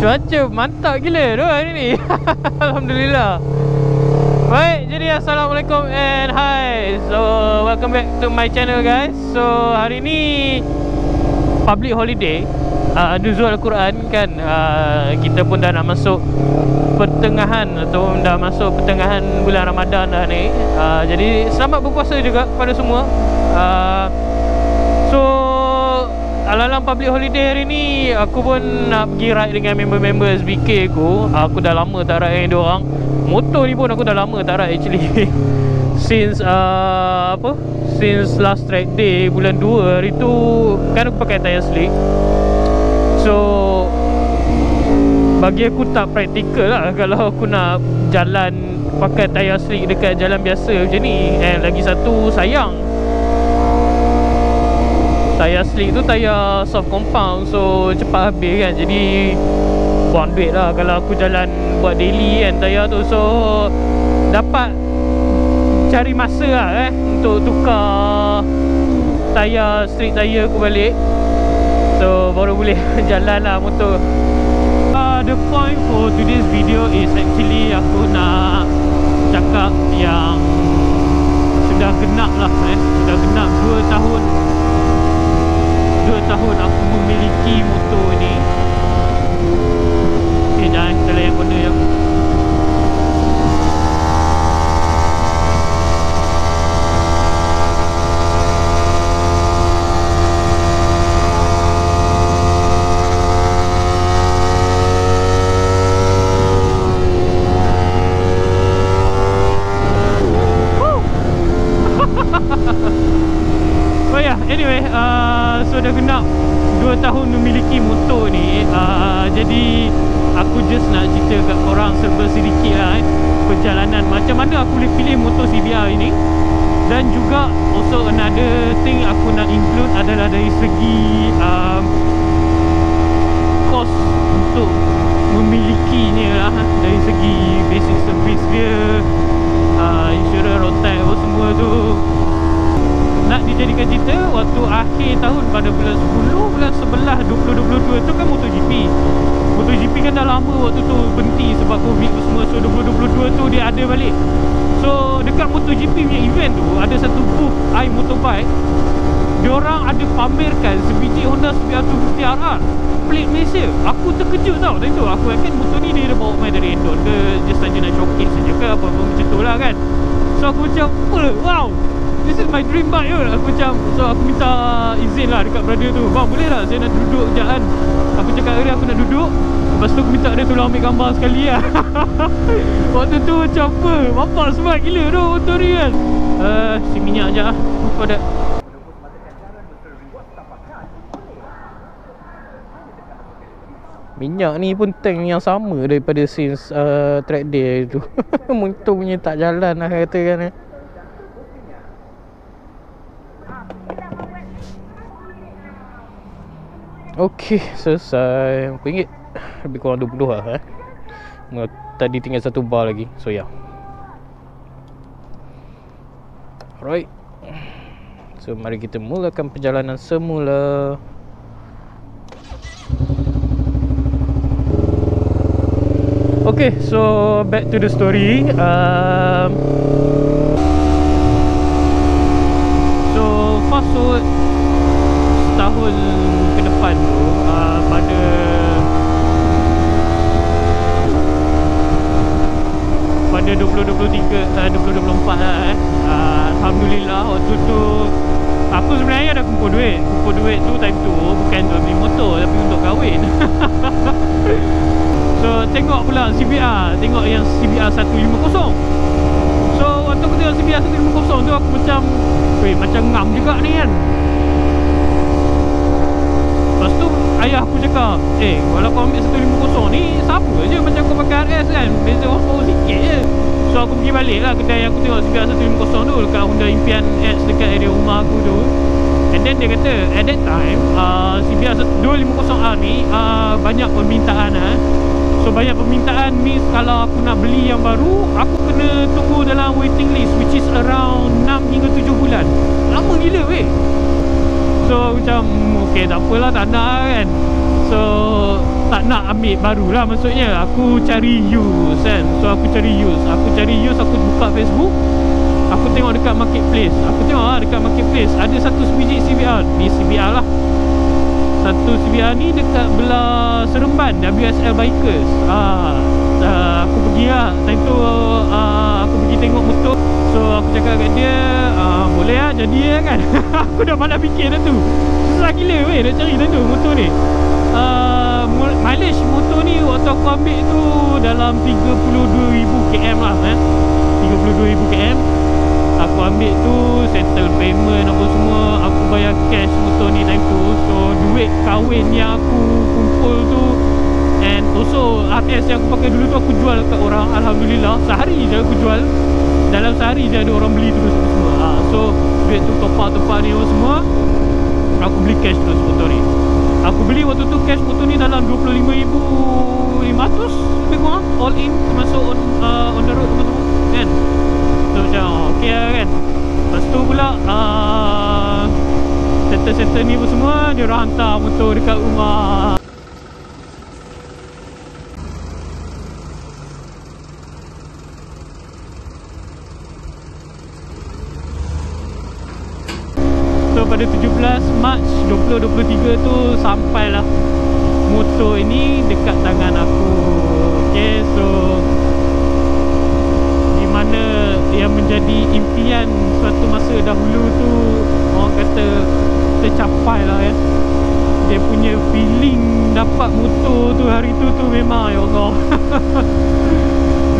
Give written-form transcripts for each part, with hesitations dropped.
Cuaca mantap gila tu hari ni. Alhamdulillah. Baik, jadi Assalamualaikum and hi. So welcome back to my channel guys. So hari ni public holiday, Nuzul Al-Quran kan. Kita pun dah nak masuk pertengahan atau dah masuk pertengahan bulan Ramadan dah ni. Jadi selamat berpuasa juga kepada semua. So alang-alang public holiday hari ni, aku pun nak pergi ride dengan member-member SBK aku. Aku dah lama tak ride dengan diorang. Motor ni pun aku dah lama tak ride actually. Since Since last track day bulan 2 hari tu kan aku pakai tayar slick. So bagi aku tak praktikal lah kalau aku nak jalan pakai tayar slick dekat jalan biasa macam ni. And lagi satu, sayang tayar slick tu tayar soft compound, so cepat habis kan. Jadi buang duit lah kalau aku jalan buat daily kan tayar tu. So dapat cari masa lah untuk tukar tayar street tayar aku balik. So baru boleh jalan lah motor. The point for today's video is actually aku nak cakap yang sudah genap lah sudah genap 2 tahun aku memiliki motor ni. Okay, jangan kita layan corner je. Anyway, so dah genap 2 tahun memiliki motor ni. Jadi aku just nak cerita kat korang serba sedikit lah perjalanan macam mana aku boleh pilih motor CBR ini. Dan juga also another thing aku nak include adalah dari segi cost untuk memilikinya lah. Dari segi basic service dia, insurance, road tax apa semua tu. Nak dijadikan cerita, waktu akhir tahun pada bulan 10, bulan 11, 2022 tu kan MotoGP kan dah lama waktu tu berhenti sebab Covid semua. So 2022 tu dia ada balik. So dekat MotoGP punya event tu ada satu booth iMotorbike. Diorang ada pamerkan sebiji Honda CBR 250 RR plate Malaysia. Aku terkejut tau dari tu. Aku yakin motor ni dia bawa main dari Endor ke, just saja nak showcase saja ke apa-apa macam tu lah kan. So aku macam wow, this is my dream bike ke. Aku macam, so aku minta izin lah dekat brother tu, bang boleh tak saya nak duduk sekejap kan. Aku cakap hari aku nak duduk. Lepas tu aku minta dia tolong ambil gambar sekali lah. Waktu tu macam apa, bapak smart gila tu motor ni kan. Si minyak je lah for that. Minyak ni pun tank yang sama daripada since track day tu. Motor punya tak jalan lah katakan. Okey, selesai. RM1. Lebih kurang 20 lah Tadi tinggal 1 bar lagi. So ya, alright. So mari kita mulakan perjalanan semula. Okay, so back to the story. So fast forward setahun ke depan tu, pada 2024 lah Alhamdulillah waktu tu aku sebenarnya dah kumpul duit tu time tu bukan untuk beli motor tapi untuk kahwin. So tengok pula CBR, tengok yang CBR 150. So waktu aku tengok CBR 150 tu aku macam, weh macam ngam juga ni kan. Lepas tu ayah aku cakap, kalau kau ambil 150 ni sama je macam kau pakai RS kan, beza horsepower sikit je. So aku pergi balik lah kedai aku tengok CBR 150 tu dekat Honda Impian X dekat area rumah aku tu. And then dia kata at that time CBR 250R ni banyak permintaan So banyak permintaan means kalau aku nak beli yang baru, aku kena tunggu dalam waiting list, which is around 6 hingga 7 bulan. Lama gila weh. So macam okay tak apalah, tak nak kan. So tak nak ambil baru lah, maksudnya aku cari use kan. So aku cari use, aku buka Facebook, aku tengok dekat marketplace. Aku tengok dekat marketplace ada satu sebiji CBR. Ni CBR lah. Satu CBR ni dekat belah Seremban, WSL Bikers. Aku pergi lah. Time tu aku pergi tengok motor. So aku cakap kat dia, boleh lah jadi lah kan. Aku dah malas fikir dah tu. Susah gila weh nak cari dah tu motor ni. Mileage motor ni waktu aku ambil tu dalam 32,000 km lah 32,000 km. Aku ambil tu, settle payment apa semua, aku bayar cash motor ni time tu. So duit kahwin yang aku kumpul tu, and also ATS yang aku pakai dulu tu aku jual kat orang. Alhamdulillah, sehari je aku jual. Dalam sehari je ada orang beli terus semua. So duit tu top-up ni semua, aku beli cash terus motor ni. Aku beli waktu tu cash motor ni dalam 25,500 lebih kurang, all in, termasuk on the road semua kan. So macam ok lah kan. Lepas tu pula settle ni pun semua, dia orang hantar motor dekat rumah. So pada 17 Mac 2023 tu sampailah motor ini dekat tangan aku. Okay, so di mana yang menjadi impian suatu masa dahulu tu, orang kata tercapai lah ya. Dia punya feeling dapat motor tu hari tu memang, ya Allah.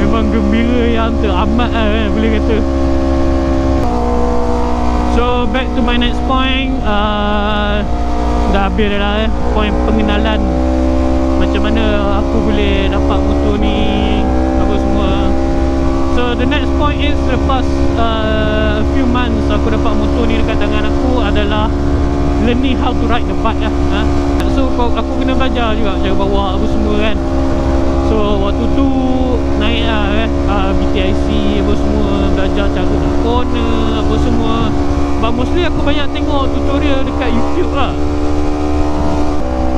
Memang gembira yang teramat lah kan, boleh kata. So back to my next point. Dah habis dah lah point pengenalan macam mana aku boleh dapat motor ni apa semua. So the next point is, lepas a few months aku dapat motor ni dekat tangan aku, adalah learning how to ride the bike lah. So aku kena belajar juga cara bawa apa semua kan. So waktu tu naik lah BTIC apa semua, belajar cara nak corner apa semua. But mostly aku banyak tengok tutorial dekat YouTube lah.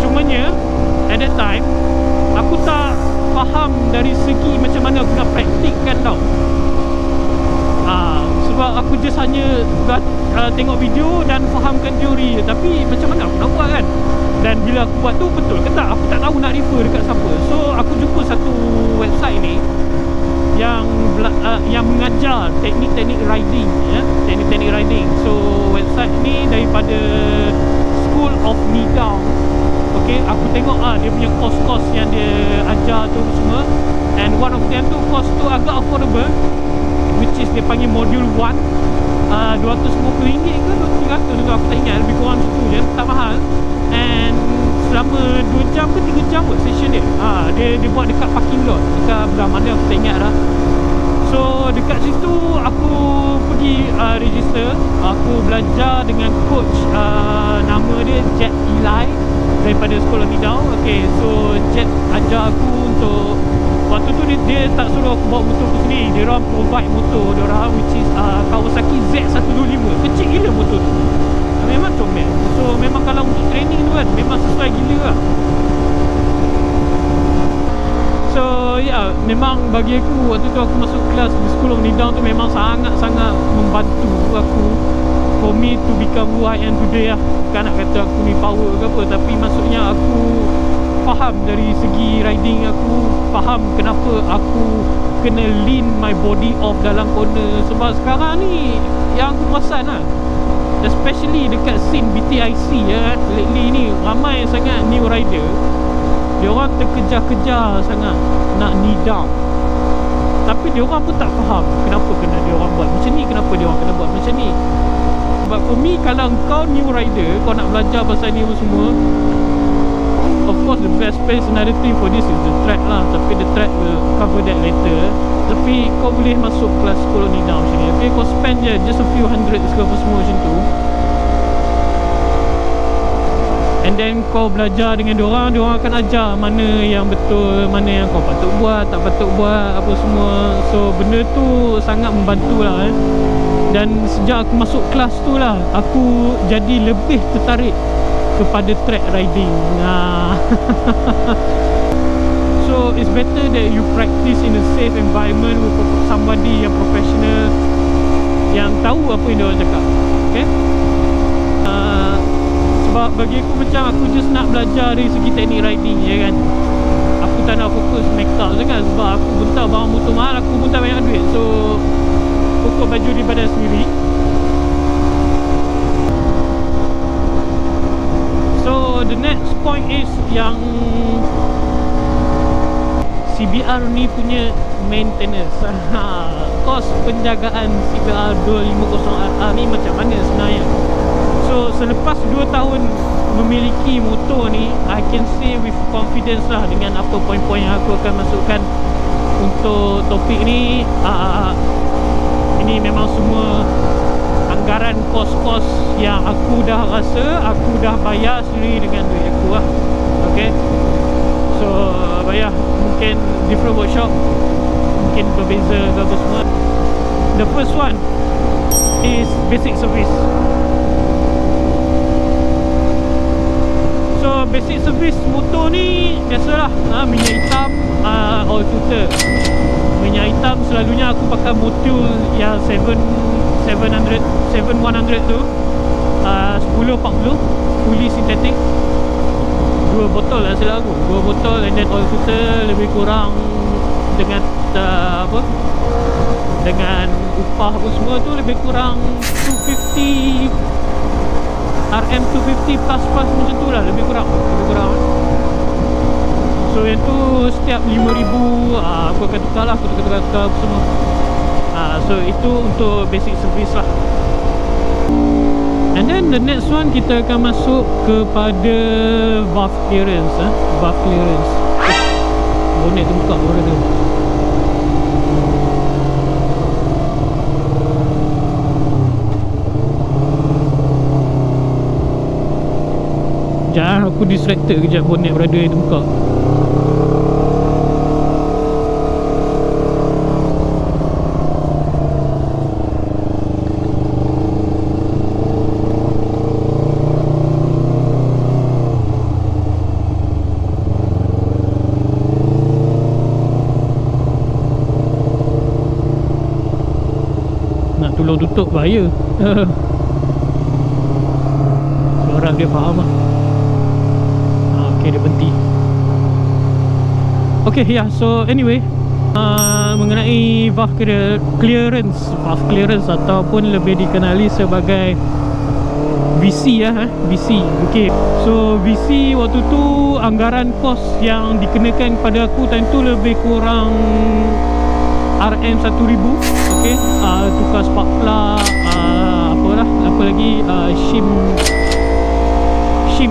Cumanya at that time aku tak faham dari segi macam mana aku nak praktikkan tau. Sebab aku just hanya tengok video dan fahamkan teori, tapi macam mana aku nak buat kan. Dan bila aku buat tu betul ke tak, aku tak tahu nak refer dekat siapa. So aku jumpa satu website ni yang mengajar teknik-teknik riding ya, teknik-teknik riding. So website ni daripada School of Nidau. Okay, aku tengok dia punya course-course yang dia ajar tu semua. And one of them tu, course tu agak affordable, which is dia panggil module 1, RM250 ke RM300 tu, aku tak ingat, lebih kurang situ je, tak mahal. And selama 2 jam ke 3 jam buat session dia. Dia buat dekat parking lot, dekat belah mana aku tak ingat lah. So dekat situ aku pergi register. Aku belajar dengan coach, nama dia Jet Eli daripada Sekolah Nidau. Okay, so Jet ajar aku untuk, waktu tu dia tak suruh aku bawa motor aku sendiri. Dia orang provide motor dia orang, which is Kawasaki Z125. Kecil gila motor tu, memang comel. So memang kalau untuk training tu kan, memang sesuai gila lah. So ya, memang bagi aku waktu tu aku masuk kelas di School of Nidau tu memang sangat-sangat membantu aku for me to become who I am today lah. Bukan nak kata aku ni power ke apa, tapi maksudnya aku faham dari segi riding. Aku faham kenapa aku kena lean my body off dalam corner. Sebab sekarang ni yang aku perasan lah, especially dekat scene BTIC ya, lately ni ramai sangat new rider. Dia orang terkejar-kejar sangat nak nidau, tapi dia orang pun tak faham kenapa kena dia orang buat macam ni, kenapa dia orang kena buat macam ni. Sebab for me, kalau kau new rider, kau nak belajar pasal ni semua, of course the best place, another thing for this is the track lah. Tapi the track will cover that later. Tapi kau boleh masuk kelas sekolah nidau macam ni. Okay, kau spend je just a few hundred ke apa semua macam tu, and then kau belajar dengan diorang. Diorang akan ajar mana yang betul, mana yang kau patut buat, tak patut buat, apa semua. So benda tu sangat membantu lah Dan sejak aku masuk kelas tu lah, aku jadi lebih tertarik kepada track riding. it's better that you practice in a safe environment with somebody yang professional, yang tahu apa yang dia cakap. Okay. Sebab bagi aku macam aku just nak belajar dari segi teknik riding je kan. Aku tak nak fokus make up sangat sebab aku pun tahu barang motor mahal, aku pun tak banyak duit. So pokok baju di badan sendiri. So the next point is yang CBR ni punya maintenance. Kos penjagaan CBR 250RR ni macam mana sebenarnya? So selepas 2 tahun memiliki motor ni, I can say with confidence lah dengan apa poin-poin yang aku akan masukkan untuk topik ni. Ini memang semua anggaran kos-kos yang aku dah rasa, aku dah bayar sendiri dengan duit aku lah. Okay. So bayar mungkin different workshop, mungkin berbeza ke apa semua. The first one is basic service. So basic service motor ni biasalah, minyak hitam, oil filter. Minyak hitam selalunya aku pakai Motul yang 7100 tu, 1040 fully synthetic. 2 botol lah silap aku, 2 botol, and then oil filter lebih kurang dengan dengan upah aku semua tu lebih kurang 250 RM250 plus macam tu lah, lebih kurang. So yang tu setiap 5,000 aku akan tukar lah, aku tukar semua. So itu untuk basic service lah. And then the next one kita akan masuk kepada valve clearance. Valve clearance. Bonet tu buka baru tu. Sekejap, aku distracted kejap, bonet berada yang terbuka. Nak tolong tutup bahaya. Orang dia faham lah. Okay, dia berhenti. Okay, yeah, so anyway, mengenai valve clearance ataupun lebih dikenali sebagai VC VC. Okay, so VC waktu tu anggaran kos yang dikenakan kepada aku time tu lebih kurang RM1,000. Okay, tukar spark plug, apa lagi,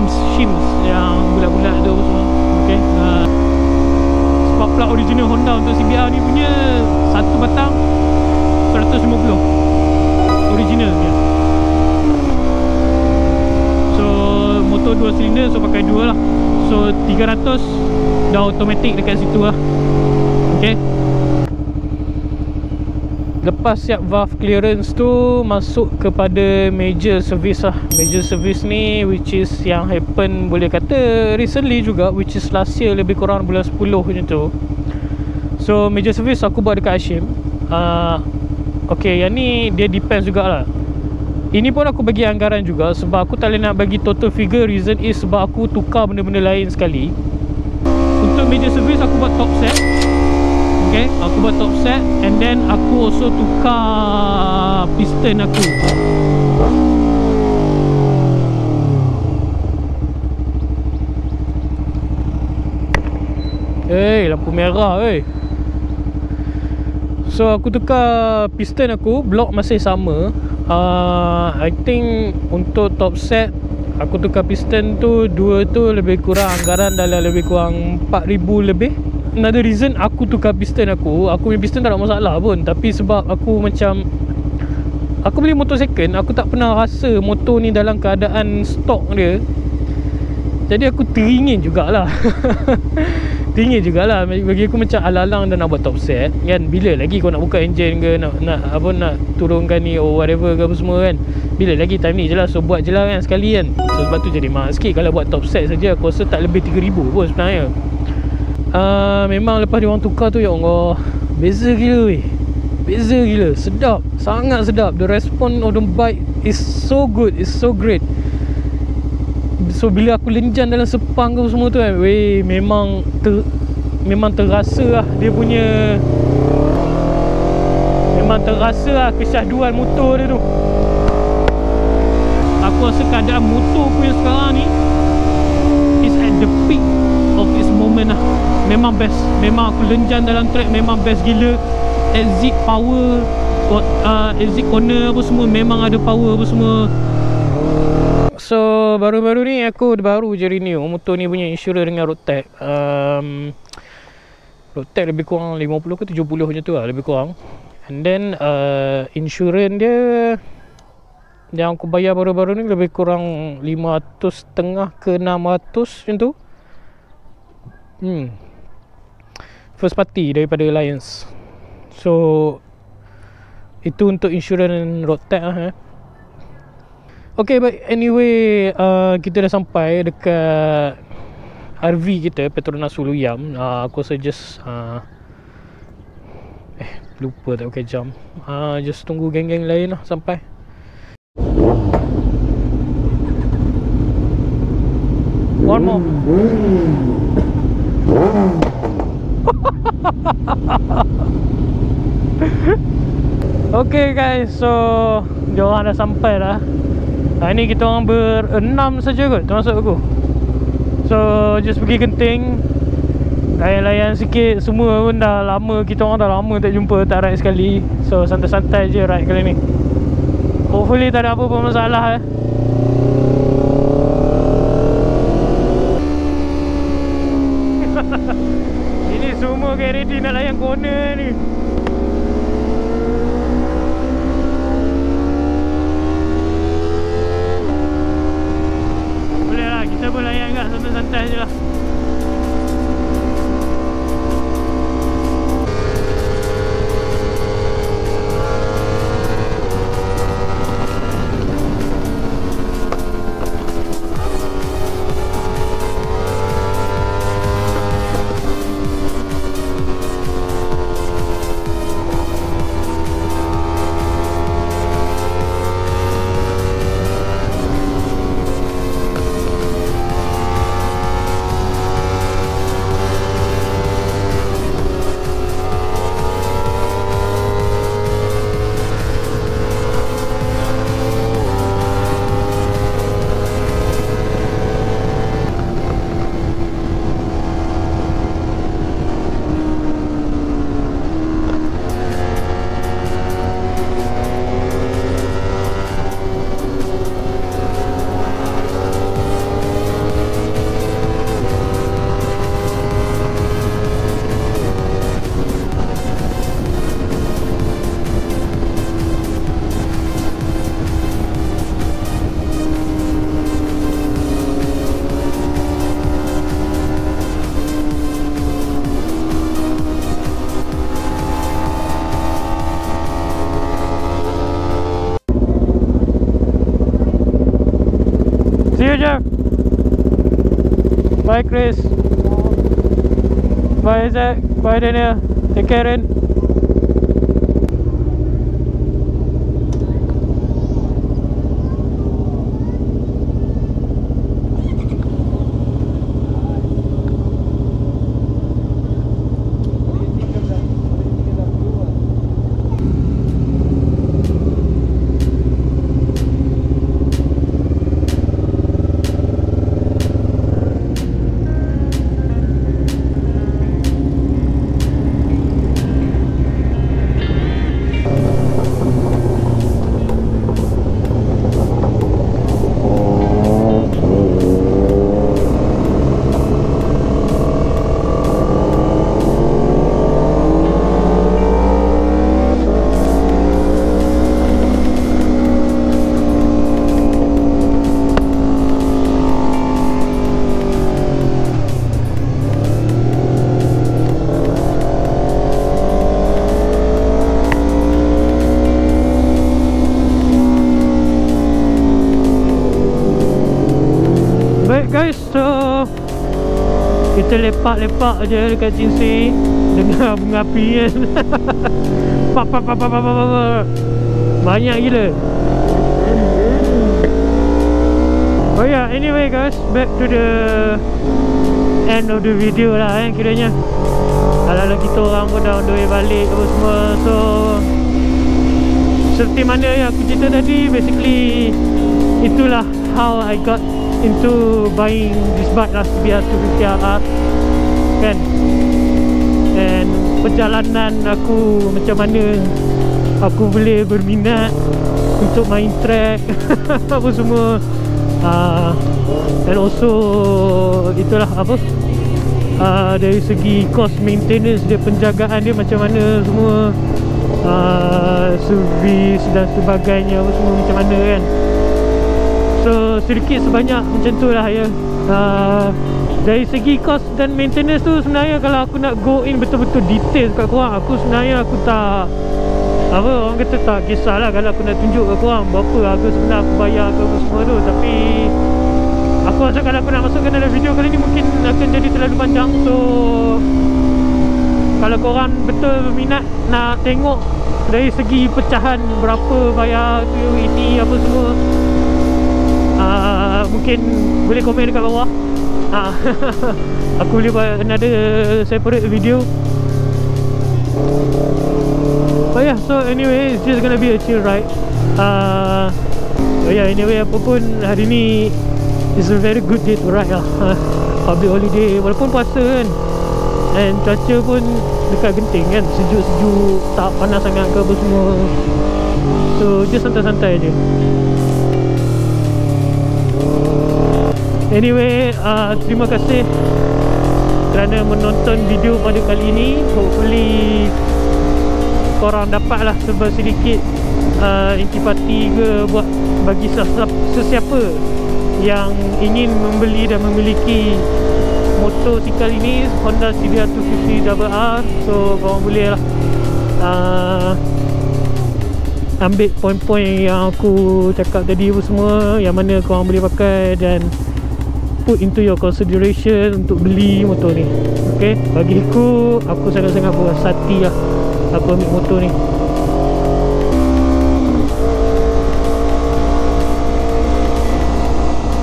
shims yang bulat-bulat tu semua. Okay, spark plug original Honda untuk CBR ni punya satu batang 150 original dia. So motor 2 silinder, so pakai 2 lah. So 300 dah automatic dekat situ lah. Okay, lepas siap valve clearance tu, masuk kepada major service lah. Major service ni which is yang happen boleh kata recently juga, which is last year, lebih kurang bulan 10 macam tu. So major service aku buat dekat Hashim. Okay, yang ni dia depends jugalah. Ini pun aku bagi anggaran juga sebab aku tak boleh nak bagi total figure. Reason is sebab aku tukar benda-benda lain sekali. Untuk major service aku buat top set. Okay, aku buat top set, and then aku also tukar piston aku. Lampu merah So aku tukar piston aku, blok masih sama. I think untuk top set aku tukar piston tu, 2 tu lebih kurang anggaran dalam lebih kurang 4,000 lebih. Another reason aku tukar piston aku punya piston tak ada masalah pun, tapi sebab aku macam aku beli motor second, aku tak pernah rasa motor ni dalam keadaan stok dia. Jadi aku teringin jugalah. Teringin jugalah. Bagi aku macam alang-alang dah nak buat top set kan, bila lagi kau nak buka enjin ke, nak turunkan ni or whatever ke apa semua kan, bila lagi time ni je lah. So buat je lah kan sekali kan. So sebab tu jadi mahal sikit. Kalau buat top set saja aku rasa tak lebih 3,000 pun sebenarnya. Memang lepas dia orang tukar tu, ya Allah, beza gila weh. Beza gila, sedap, sangat sedap. The response of the bike is so good, is so great. So bila aku lenjan dalam sepang tu semua tu kan, weh, memang terasa lah dia punya, memang terasa lah kesyahduan motor dia tu. Aku rasa keadaan motor aku yang sekarang ni is at the peak of its moment lah. Memang best. Memang aku lenjan dalam track memang best gila. Exit power, exit corner apa semua memang ada power apa semua. So baru-baru ni aku baru je renew motor ni punya insurance dengan Roadtech. Roadtech lebih kurang 50 ke 70 macam tu lah, lebih kurang. And then insurance dia yang aku bayar baru-baru ni lebih kurang 500.5 ke 600 macam tu. First party daripada Alliance. So itu untuk insurans Roadtech lah. Okay, but anyway, kita dah sampai dekat RV kita, Petronas Ulu Yam. Aku suggest lupa tak pakai jam. Just tunggu geng-geng lain lah sampai. One more. Okay guys, so diorang dah sampai dah. Ni kita orang berenam saja kot, termasuk aku. So just pergi Genting, layan-layan sikit. Semua pun dah lama, kita orang dah lama tak jumpa, tak ride sekali. So santai-santai je ride kali ni. Hopefully tak ada apa-apa masalah. Ini semua get ready nak layan corner ni. Boleh lah, kita pun layan kat santai-santai je lah. See you, Jeff. Bye, Chris. Bye, Zach. Bye, Daniel. Take care, Ren. Guys, so Kita lepak-lepak je dekat Cinsei, dengar bunga api kan. Pap pap pap pap pap pap. Banyak gila. Oh yeah, anyway guys, back to the end of the video lah kiranya. Kalau kita orang pun dah on the way balik apa semua. So seperti mana yang aku cerita tadi, basically itulah how I got into buying this bike lah, CBR 250RR kan. And perjalanan aku macam mana aku boleh berminat untuk main track apa semua. And also itulah apa, dari segi cost maintenance dia, penjagaan dia macam mana semua, servis dan sebagainya apa semua macam mana kan. So sedikit sebanyak macam tu lah ya. Dari segi cost dan maintenance tu sebenarnya kalau aku nak go in betul-betul detail kat korang, aku sebenarnya aku tak apa, orang kata tak kisahlah kalau aku nak tunjuk kat korang berapa harga sebenar aku bayar ke apa semua tu. Tapi aku rasa kalau aku nak masukkan dalam video kali ni mungkin akan jadi terlalu panjang. So kalau korang betul berminat nak tengok dari segi pecahan berapa bayar tu ini apa semua, mungkin boleh komen dekat bawah. Aku boleh buat another separate video. But yeah, so anyway, it's just gonna be a chill ride. But yeah, anyway, apa pun hari ni it's a very good day to ride lah. Public holiday, walaupun puasa kan, and cuaca pun dekat Genting kan, sejuk-sejuk, tak panas sangat ke apa semua. So just santai-santai je. Anyway, terima kasih kerana menonton video pada kali ini. Hopefully korang dapat lah sedikit intipati ke buat bagi sesiapa yang ingin membeli dan memiliki motosikal ini, Honda CBR 250RR. So korang boleh lah ambil poin-poin yang aku cakap tadi apa semua, yang mana korang boleh pakai dan put into your consideration untuk beli motor ni. Okay, bagiku, aku sangat-sangat puas hati lah aku ambil motor ni.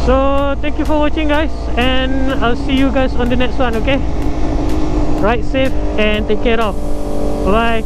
So thank you for watching guys, and I'll see you guys on the next one. Okay, ride safe and take care of. Bye bye.